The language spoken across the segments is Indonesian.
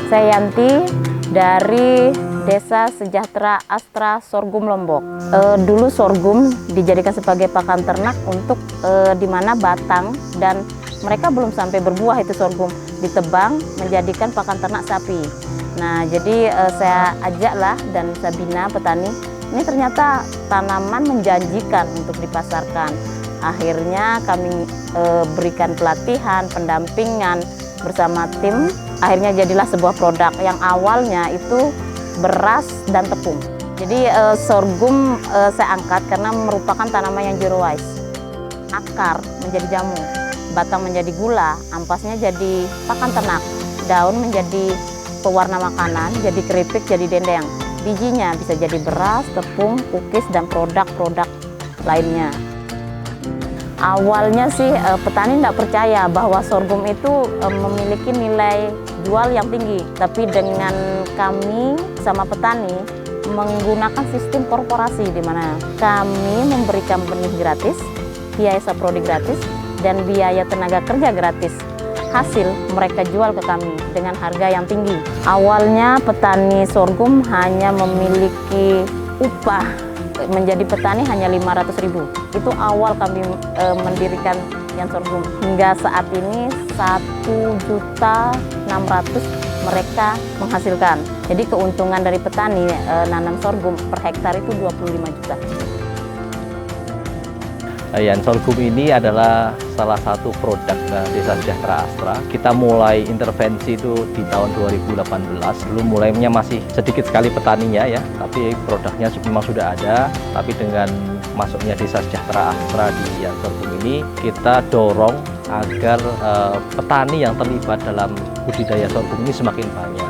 Saya Yanti dari Desa Sejahtera Astra Sorghum Lombok. Dulu sorghum dijadikan sebagai pakan ternak untuk di mana batang dan mereka belum sampai berbuah itu sorghum ditebang menjadikan pakan ternak sapi. Nah, jadi saya ajaklah dan saya bina petani. Ini ternyata tanaman menjanjikan untuk dipasarkan. Akhirnya kami berikan pelatihan, pendampingan bersama tim. Akhirnya jadilah sebuah produk yang awalnya itu beras dan tepung. Jadi sorghum saya angkat karena merupakan tanaman yang zero waste. Akar menjadi jamu, batang menjadi gula, ampasnya jadi pakan ternak, daun menjadi pewarna makanan, jadi keripik, jadi dendeng. Bijinya bisa jadi beras, tepung, kukis, dan produk-produk lainnya. Awalnya sih petani tidak percaya bahwa sorghum itu memiliki nilai jual yang tinggi. Tapi dengan kami sama petani menggunakan sistem korporasi di mana kami memberikan benih gratis, biaya saprodi gratis, dan biaya tenaga kerja gratis. Hasil mereka jual ke kami dengan harga yang tinggi. Awalnya petani sorghum hanya memiliki upah menjadi petani hanya 500.000. Itu awal kami mendirikan Yan Sorghum. Hingga saat ini 1.600.000 mereka menghasilkan. Jadi keuntungan dari petani nanam sorghum per hektar itu 25 juta. Yan Sorghum ini adalah salah satu produk Desa Sejahtera Astra. Kita mulai intervensi itu di tahun 2018. Dulu mulainya masih sedikit sekali petaninya ya, tapi produknya memang sudah ada. Tapi dengan masuknya Desa Sejahtera Astra di Yan Sorghum ini, kita dorong agar petani yang terlibat dalam budidaya sorghum ini semakin banyak.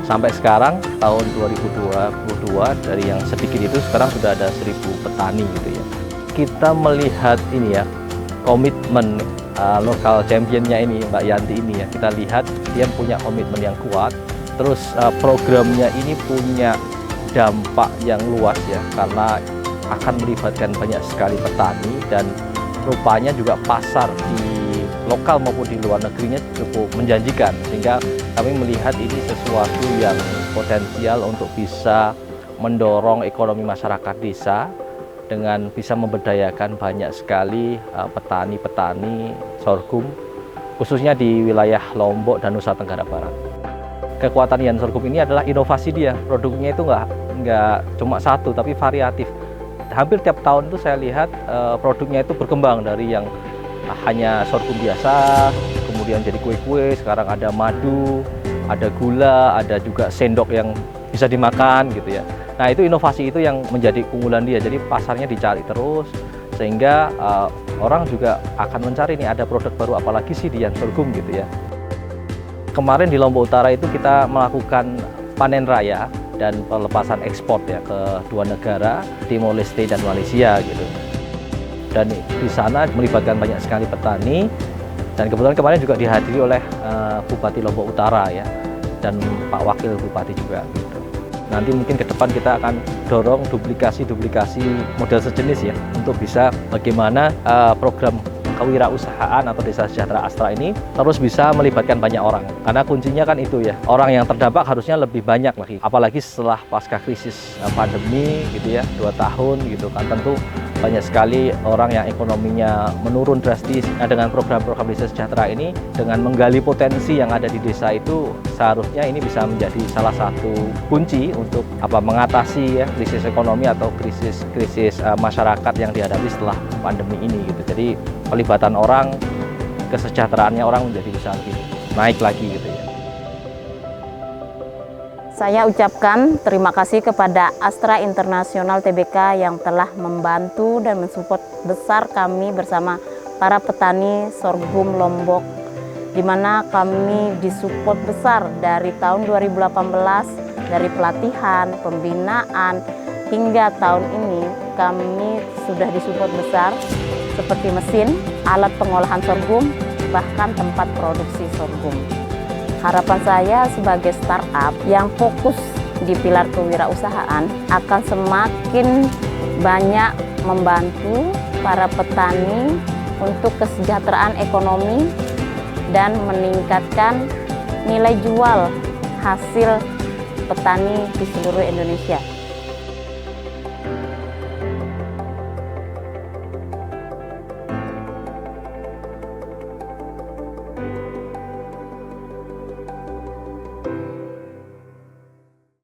Sampai sekarang tahun 2022 dari yang sedikit itu sekarang sudah ada 1.000 petani gitu ya. Kita melihat ini ya, komitmen lokal championnya ini, Mbak Yanti ini ya, kita lihat dia punya komitmen yang kuat, terus programnya ini punya dampak yang luas ya, karena akan melibatkan banyak sekali petani dan rupanya juga pasar di lokal maupun di luar negerinya cukup menjanjikan, sehingga kami melihat ini sesuatu yang potensial untuk bisa mendorong ekonomi masyarakat desa dengan bisa memberdayakan banyak sekali petani-petani sorghum, khususnya di wilayah Lombok dan Nusa Tenggara Barat. Kekuatan Yan Sorghum ini adalah inovasi dia, produknya itu nggak cuma satu, tapi variatif. Hampir tiap tahun itu saya lihat produknya itu berkembang dari yang hanya sorghum biasa, kemudian jadi kue-kue, sekarang ada madu, ada gula, ada juga sendok yang bisa dimakan gitu ya. Nah, itu inovasi itu yang menjadi keunggulan dia. Jadi pasarnya dicari terus, sehingga orang juga akan mencari nih ada produk baru apalagi sih di Yan Sorghum gitu ya. Kemarin di Lombok Utara itu kita melakukan panen raya dan pelepasan ekspor ya ke dua negara, Timor Leste dan Malaysia gitu. Dan di sana melibatkan banyak sekali petani, dan kebetulan kemarin juga dihadiri oleh Bupati Lombok Utara ya, dan Pak Wakil Bupati juga gitu. Nanti mungkin ke depan kita akan dorong duplikasi model sejenis ya, untuk bisa bagaimana program kewirausahaan atau Desa Sejahtera Astra ini terus bisa melibatkan banyak orang. Karena kuncinya kan itu ya, orang yang terdampak harusnya lebih banyak lagi. Apalagi setelah pasca krisis pandemi gitu ya, 2 tahun gitu kan, tentu banyak sekali orang yang ekonominya menurun drastis. Nah, dengan program-program Desa Sejahtera ini, dengan menggali potensi yang ada di desa itu, seharusnya ini bisa menjadi salah satu kunci untuk mengatasi ya krisis ekonomi atau krisis masyarakat yang dihadapi setelah pandemi ini gitu. Jadi pelibatan orang, kesejahteraannya orang menjadi bisa lebih naik lagi gitu ya. Saya ucapkan terima kasih kepada Astra International Tbk yang telah membantu dan mensupport besar kami bersama para petani sorghum Lombok, di mana kami disupport besar dari tahun 2018, dari pelatihan, pembinaan, hingga tahun ini kami sudah disupport besar seperti mesin, alat pengolahan sorghum, bahkan tempat produksi sorghum. Harapan saya sebagai startup yang fokus di pilar kewirausahaan akan semakin banyak membantu para petani untuk kesejahteraan ekonomi dan meningkatkan nilai jual hasil petani di seluruh Indonesia.